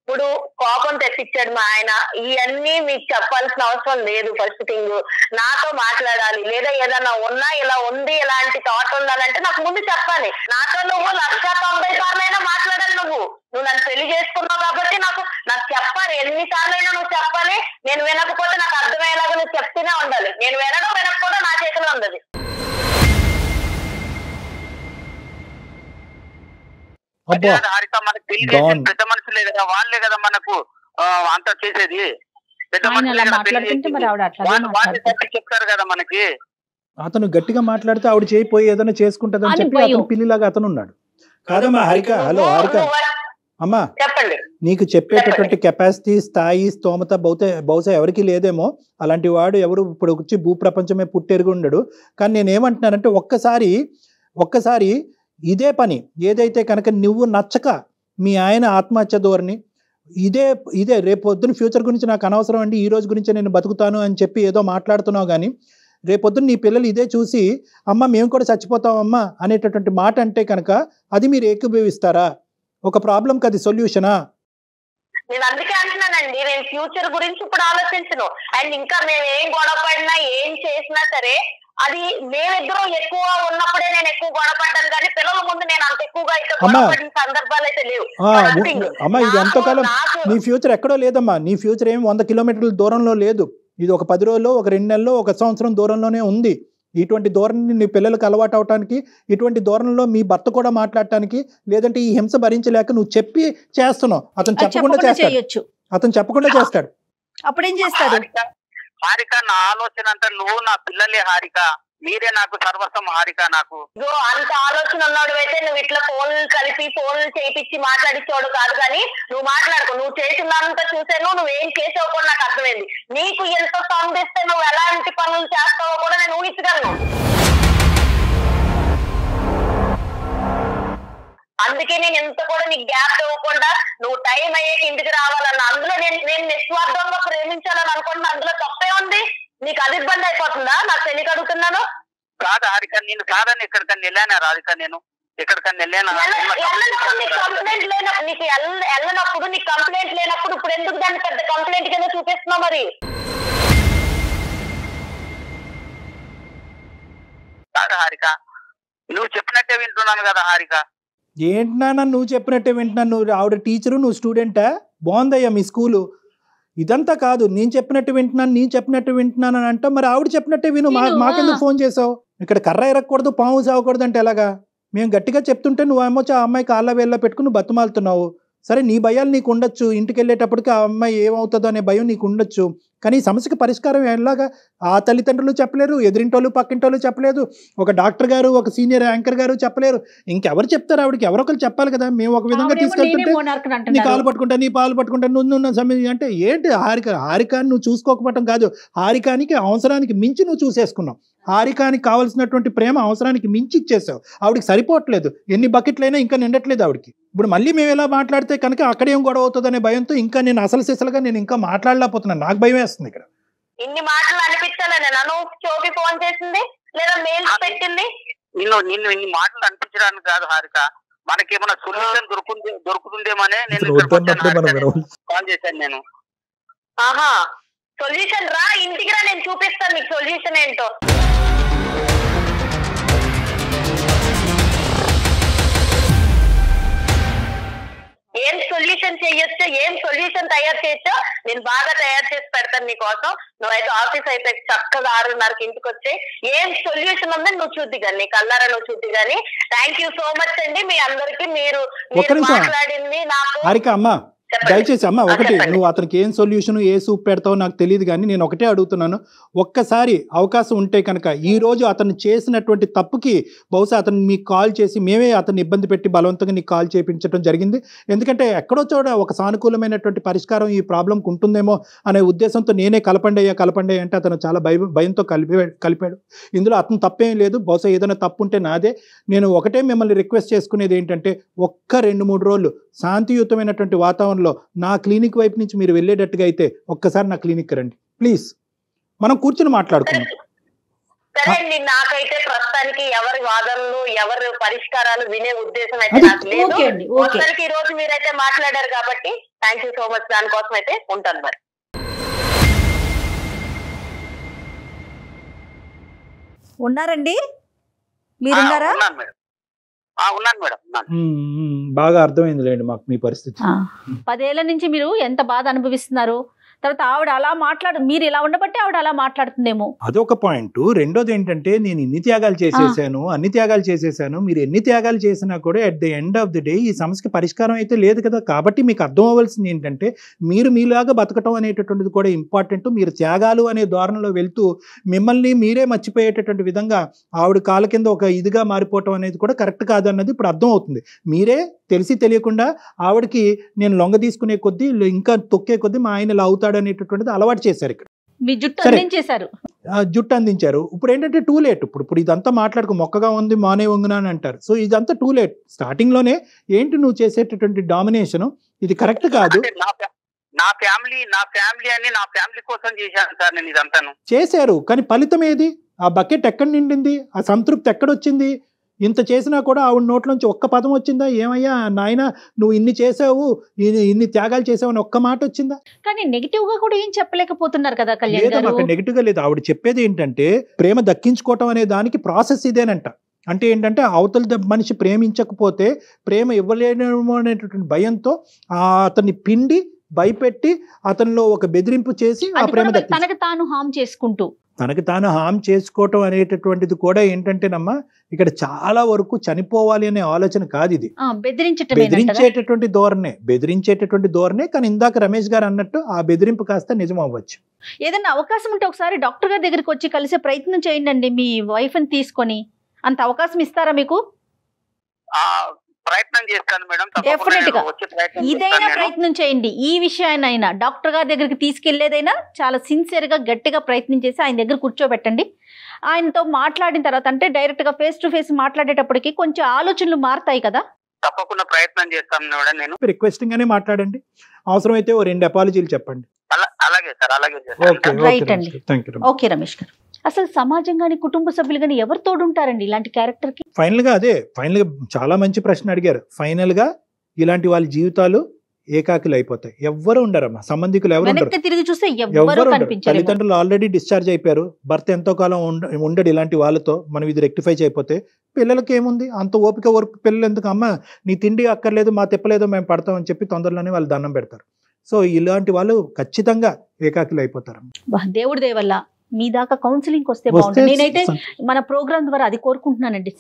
ఇప్పుడు కోపం తెప్పించాడు మా ఆయన. ఇవన్నీ మీకు చెప్పాల్సిన అవసరం లేదు. ఫస్ట్ థింగ్ నాతో మాట్లాడాలి, లేదా ఏదైనా ఉన్నా ఇలా ఉంది ఇలాంటి థాట్ ఉండాలంటే నాకు ముందు చెప్పాలి. నాతో నువ్వు 190 సార్లు మాట్లాడాలి. నువ్వు నన్ను పెళ్లి చేసుకున్నావు కాబట్టి నాకు చెప్పాలి, ఎన్నిసార్లు అయినా నువ్వు చెప్పాలి. నేను వినకపోతే నాకు అర్థమయ్యేలాగా నువ్వు చెప్తూనే ఉండాలి. నేను వినకపోవడం నా చేతిలో ఉండదు. హారిక మనకు పెళ్లి పెద్ద మనుషులే కదా, వాళ్ళే కదా మనకు అంతా చేసేది. పెద్ద మనుషులు చెప్తారు కదా మనకి. అతను గట్టిగా మాట్లాడితే ఆవిడ చేయిపోయి ఏదైనా చేసుకుంటదని చెప్పి అతను పిల్లిలాగా అతను ఉన్నాడు. కాదమ్మా హారిక, హలో హారిక అమ్మా, చెప్పండి. నీకు చెప్పేటటువంటి కెపాసిటీ, స్థాయి, స్తోమత బహుశా ఎవరికి లేదేమో. అలాంటి వాడు ఎవరు ఇప్పుడు వచ్చి భూప్రపంచమే పుట్టెరుగు ఉండడు. కానీ నేనేమంటున్నానంటే ఒక్కసారి ఇదే పని ఏదైతే కనుక నువ్వు నచ్చక మీ ఆయన ఆత్మహత్య ధోరణి ఇదే రేపు పొద్దున ఫ్యూచర్ గురించి నాకు అనవసరం అండి, ఈ రోజు గురించి నేను బతుకుతాను అని చెప్పి ఏదో మాట్లాడుతున్నావు. కానీ రేపొద్దున నీ పిల్లలు ఇదే చూసి అమ్మ మేము కూడా చచ్చిపోతామమ్మా అనేటటువంటి మాట అంటే కనుక అది మీరు ఏకీభవిస్తారా? ఒక ప్రాబ్లంకి అది సొల్యూషనా? నేను అందుకే అంటున్నానండి, నేను ఫ్యూచర్ గురించి ఇప్పుడు ఆలోచించను. అండ్ ఇంకా మేము ఏం గొడవ పడినా ఏం చేసినా సరే అది మేమిద్దరం ఎక్కువ ఉన్నప్పుడే నేను ఎక్కువ గొడవ పడ్డాను. కానీ పిల్లల ముందు నేను అంత ఎక్కువగా అయితే గొడవ పడిన సందర్భాలు అయితే లేవు. అమ్మా ఇది ఎంతకాలం నీ ఫ్యూచర్ ఎక్కడో లేదమ్మా. నీ ఫ్యూచర్ ఏం 100 కిలోమీటర్ల దూరంలో లేదు. ఇది ఒక 10 రోజుల్లో, ఒక 2 నెలల్లో, 1 సంవత్సరం దూరంలోనే ఉంది. ఇటువంటి ధోరణి నీ పిల్లలకు అలవాటు అవటానికి, ఇటువంటి ధోరణిలో మీ భర్త కూడా మాట్లాడటానికి, లేదంటే ఈ హింస భరించలేక నువ్వు చెప్పి చేస్తున్నావు. అతను చెప్పకుండా చేస్తాడు. అప్పుడేం చేస్తాడు? హారిక నా ఆలోచన అంతా నువ్వు నా పిల్లలే హారిక, మీరే నాకు సర్వస్వం హారిక. నాకు అంత ఆలోచన ఉన్నాడు అయితే నువ్వు ఇట్లా ఫోన్లు కలిపి ఫోన్లు చేయించి మాట్లాడించాడు కాదు. కానీ నువ్వు మాట్లాడుకో, నువ్వు చేసినంత చూసాను, నువ్వేం చేసావు కూడా నాకు అర్థమైంది. నీకు ఎంత సంధిస్తే నువ్వు ఎలాంటి పనులు చేస్తావో కూడా నేను ఊహించగలను. అందుకే నేను ఎంత కూడా నీకు గ్యాప్ ఇవ్వకుండా నువ్వు టైం అయ్యాక ఇంటికి రావాలన్న, అందులో నేను నిస్వార్థంగా ప్రేమించాలని అనుకుంటున్నా. అందులో తప్పే ఉంది? నీకు అది ఇబ్బంది అయిపోతుందా? నాకు తెలియక అడుగుతున్నాను. కాదు హారిక, నేను కాదని ఎక్కడికన్నా వెళ్ళానా రాధిక? నేను ఎక్కడికన్నా వెళ్ళానా? కంప్లైంట్ లేనప్పుడు నీకు వెళ్ళనప్పుడు, నీకు కంప్లైంట్ లేనప్పుడు ఇప్పుడు ఎందుకు దాన్ని పెద్ద కంప్లైంట్ కింద చూపిస్తున్నావు? మరి కాదు హారిక, నువ్వు చెప్పినట్టే వింటున్నాను కదా హారిక. ఏంటన్నా నువ్వు చెప్పినట్టే వింటున్నాను? నువ్వు ఆవిడ టీచరు, నువ్వు స్టూడెంటా? బాగుందయ్యా మీ స్కూలు. ఇదంతా కాదు, నేను చెప్పినట్టు వింటున్నాను అని అంటావు. మరి ఆవిడ చెప్పినట్టే విను. మాకెందుకు ఫోన్ చేసావు? ఇక్కడ కర్ర ఎరగకూడదు, పాము సాగకూడదు అంటే ఎలాగా? మేము గట్టిగా చెప్తుంటే నువ్వేమో ఆ అమ్మాయి కాళ్ళ వేళ్ళ పెట్టుకుని బతుమాలుతున్నావు. సరే నీ భయాలు నీకు ఉండొచ్చు, ఇంటికి వెళ్ళేటప్పటికి ఆ అమ్మాయి ఏమవుతుందో అనే భయం నీకు ఉండొచ్చు. కానీ ఈ సమస్యకి పరిష్కారం ఎలాగా? ఆ తల్లిదండ్రులు చెప్పలేరు, ఎదిరింటోళ్ళు పక్కింటోళ్ళు చెప్పలేదు, ఒక డాక్టర్ గారు, ఒక సీనియర్ యాంకర్ గారు చెప్పలేరు. ఇంకెవరు చెప్తారు? ఆవిడకి ఎవరొకరు చెప్పాలి కదా. మేము ఒక విధంగా తీసుకెళ్తుంటే నీ పాలు పట్టుకుంటా నువ్వు సమయం అంటే ఏంటి? హారికాని నువ్వు చూసుకోకపోవటం కాదు, హారికానికి అవసరానికి మించి నువ్వు చూసేసుకున్నావు. హారికానికి కావాల్సినటువంటి ప్రేమ అవసరానికి మించి ఇచ్చేసావు. ఆవిడకి సరిపోవట్లేదు, ఎన్ని బకెట్లైనా ఇంకా నిండట్లేదు ఆవిడకి. ఇప్పుడు మళ్ళీ మేము ఎలా మాట్లాడితే కనుక అక్కడేం గొడవ అవుతుంది అనే భయంతో ఇంకా నేను అసలు సిసలుగా నేను ఇంకా మాట్లాడలేకపోతున్నాను. నాకు భయం వేస్తుంది ఇక్కడ. ఇన్ని మాటలు అనిపించాలని నన్ను చోపి ఫోన్ చేసింది లేదా మెయిల్ పెట్టింది? నిన్ను ఇన్ని మాటలు అనిపించడానికి కాదు హారిక, మనకేమైనా సొల్యూషన్ దొరుకుతుందేమనే నేను కాల్ చేశాను. నేను ఆహా సొల్యూషన్ రా, ఇంటికి రా, నేను చూపిస్తాను నీకు సొల్యూషన్ ఏంటో. ఏం సొల్యూషన్ చేయొచ్చో, ఏం సొల్యూషన్ తయారు చేయొచ్చో నేను బాగా తయారు చేసి పెడతాను నీకోసం. నువ్వైతే ఆఫీస్ అయితే చక్కగా 6:30కి ఇంటికి వచ్చే ఏం సొల్యూషన్ ఉందని నువ్వు చూద్ది కానీ, నీ కళ్ళారా నువ్వు చూద్ది కానీ. థ్యాంక్ యూ సో మచ్ అండి మీ అందరికి. మీరు మాట్లాడింది నాకు దయచేసి అమ్మ ఒకటి, నువ్వు అతనికి ఏం సొల్యూషన్ ఏ సూప్ పెడతావో నాకు తెలియదు, కానీ నేను ఒకటే అడుగుతున్నాను. ఒక్కసారి అవకాశం ఉంటే కనుక ఈ రోజు అతను చేసినటువంటి తప్పుకి బహుశా అతను మీకు కాల్ చేసి మేమే అతన్ని ఇబ్బంది పెట్టి బలవంతంగా నీకు కాల్ చేయించడం జరిగింది. ఎందుకంటే ఎక్కడో చోట ఒక సానుకూలమైనటువంటి పరిష్కారం ఈ ప్రాబ్లంకి ఉంటుందేమో అనే ఉద్దేశంతో నేనే కలపండి అంటే అతను చాలా భయంతో కలిపాడు. ఇందులో అతను తప్పేం లేదు. బహుశా ఏదైనా తప్పు ఉంటే నాదే. నేను ఒకటే మిమ్మల్ని రిక్వెస్ట్ చేసుకునేది ఏంటంటే, ఒక్క 2-3 రోజులు శాంతియుతమైనటువంటి వాతావరణంలో నా క్లినిక్ వైపు నుంచి మీరు వెళ్ళేటట్టుగా అయితే ఒక్కసారి నా క్లినిక్ రండి ప్లీజ్, మనం కూర్చొని మాట్లాడుకుందాం. సరే అండి, నాకైతే ప్రస్తుతానికి ఎవరి వాదనలు ఎవరి పరిష్కారాలు వినే ఉద్దేశం అయితే నాకు లేదు. మొత్తానికి ఈ రోజు మీరైతే మాట్లాడారు కాబట్టి థ్యాంక్ యూ సో మచ్. దానికోసం అయితే ఉంటాను. మరి ఉన్నారండి, మీరున్నారా? ఉన్నాను మేడం, ఉన్నాను. బాగా అర్థమైంది లేండి మాకు మీ పరిస్థితి. 10 ఏళ్ల నుంచి మీరు ఎంత బాధ అనుభవిస్తున్నారు. తర్వాత ఆవిడ అలా మీరు ఇలా ఉండబట్టి ఆవిడ అలా మాట్లాడుతుందేమో, అదొక పాయింట్. రెండోది ఏంటంటే నేను ఇన్ని త్యాగాలు చేసేసాను, అన్ని త్యాగాలు చేసేసాను. మీరు ఎన్ని త్యాగాలు చేసినా కూడా at the end of the day ఈ సమస్యకి పరిష్కారం అయితే లేదు కదా. కాబట్టి మీకు అర్థం అవ్వాల్సింది ఏంటంటే మీరు మీలాగా బతకటం అనేటటువంటిది కూడా ఇంపార్టెంట్. మీరు త్యాగాలు అనే ధోరణిలో వెళ్తూ మిమ్మల్ని మీరే మర్చిపోయేటటువంటి విధంగా ఆవిడ కాళ్ళ కింద ఒక ఇదిగా మారిపోవటం అనేది కూడా కరెక్ట్ కాదన్నది ఇప్పుడు అర్థం అవుతుంది. మీరే తెలిసి తెలియకుండా ఆవిడకి నేను లొంగ తీసుకునే కొద్దీ ఇంకా తొక్కే కొద్దీ మా ఆయన ఇలా అవుతాడు అనేటటువంటిది అలవాటు చేశారు. ఇక్కడ మీ జుట్టు అందించేశారు, జుట్టు అందించారు. ఇప్పుడు ఏంటంటే టూ లేట్. ఇప్పుడు ఇదంతా మాట్లాడుకో మొక్కగా ఉంది మానే వంగునా అని అంటారు. సో ఇదంతా టూ లేట్. స్టార్టింగ్ లోనే ఏంటి నువ్వు చేసేటటువంటి డామినేషన్ ఇది కరెక్ట్ కాదు. నా ఫ్యామిలీ అని నా ఫ్యామిలీ కోసం చేశాను సార్ నేను ఇదంతాను. చేశారు, కానీ ఫలితం ఏది? ఆ బకెట్ ఎక్కడ నిండింది? ఆ సంతృప్తి ఎక్కడొచ్చింది? ఇంత చేసినా కూడా ఆవిడ నోట్లోంచి ఒక్క పదం వచ్చిందా? ఏమయ్యా నాయన నువ్వు ఇన్ని చేసావు, ఇన్ని త్యాగాలు చేసావు అని ఒక్క మాట వచ్చిందా? కానీ నెగిటివ్ గా కూడా ఏం చెప్పలేకపోతున్నారు కదా కళ్యాణ్ లేదా? గారు. మాకు నెగిటివ్ గా లేదు. ఆవిడ చెప్పేది ఏంటంటే ప్రేమ దక్కించుకోవటం అనే దానికి ప్రాసెస్ ఇదేనంట. అంటే ఏంటంటే అవతల మనిషి ప్రేమించకపోతే ప్రేమ ఇవ్వలేనేమో అనేటటువంటి భయంతో అతన్ని పిండి భయపెట్టి అతనిలో ఒక బెదిరింపు చేసి ఆ ప్రేమ తనకు తాను హామ్ చేసుకుంటూ తనకి తాను హామ్ చేసుకోవటం అనేటటువంటిది కూడా ఏంటంటేనమ్మా ఇక్కడ చాలా వరకు చనిపోవాలి అనే ఆలోచన కాదు. ఇది బెదిరించేటటువంటి ధోరణే. కానీ ఇందాక రమేష్ గారు అన్నట్టు ఆ బెదిరింపు కాస్త నిజం అవ్వచ్చు. ఏదైనా అవకాశం ఉంటే ఒకసారి డాక్టర్ గారి దగ్గరికి వచ్చి కలిసే ప్రయత్నం చేయండి. మీ వైఫ్ ని తీసుకొని అంత అవకాశం ఇస్తారా మీకు? ప్రయత్నం చేస్తాను మేడం, డెఫినెట్ గా ఇదైనా ప్రయత్నం చేయండి. ఈ విషయాన్నైనా డాక్టర్ గారి దగ్గరికి తీసుకెళ్లేదైనా చాలా సిన్సియర్ గా గట్టిగా ప్రయత్నం చేసి ఆయన దగ్గర కూర్చోబెట్టండి. ఆయనతో మాట్లాడిన తర్వాత అంటే డైరెక్ట్ గా ఫేస్ టు ఫేస్ మాట్లాడేటప్పటికి కొంచెం ఆలోచనలు మారుతాయి కదా. తప్పకుండా ప్రయత్నం చేస్తాను మేడం. నేను రిక్వెస్టింగ్ గానే మాట్లాడండి, అవసరమైతే ఓ 2 అపాలజీలు చెప్పండి. అలాగే సార్, అలాగే రైట్ అండి. ఓకే రమేష్ గారు, అసలు సమాజం గాని కుటుంబ సభ్యులు గాని ఎవరు తోడుంటారండి ఇలాంటి క్యారెక్టర్ కి? ఫైనల్ గా చాలా మంచి ప్రశ్న అడిగారు. ఫైనల్ గా ఇలాంటి వాళ్ళ జీవితాలు ఏకాకిలు అయిపోతాయి. ఎవ్వరు ఉండరమ్మా, సంబంధికులు ఎవరు ఉండరు, తిరిగి చూస్తే తల్లిదండ్రులు ఆల్రెడీ డిశ్చార్జ్ అయిపోయారు, భర్త ఎంతో కాలం ఉండడు. ఇలాంటి వాళ్ళతో మనం ఇది రెక్టిఫై చేయకపోతే పిల్లలకి ఏముంది అంత ఓపిక పిల్లలు ఎందుకు? అమ్మ నీ తిండి అక్కర్లేదు, మా తిప్పలేదు, మేము పడతాం అని చెప్పి తొందరలోనే వాళ్ళు దండం పెడతారు. సో ఇలాంటి వాళ్ళు ఖచ్చితంగా ఏకాకిలు అయిపోతారు. దేవుడి దేవల్ల మీ దాకా కౌన్సిలింగ్ వస్తే బాగుంటుంది. నేనైతే మన ప్రోగ్రామ్ ద్వారా అది కోరుకుంటున్నానండి.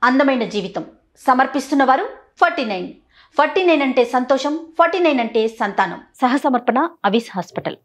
అందమైన జీవితం సమర్పిస్తున్న వారు 49 అంటే సంతోషం, 49 అంటే సంతానం. సహసమర్పణ అవిస్ హాస్పిటల్.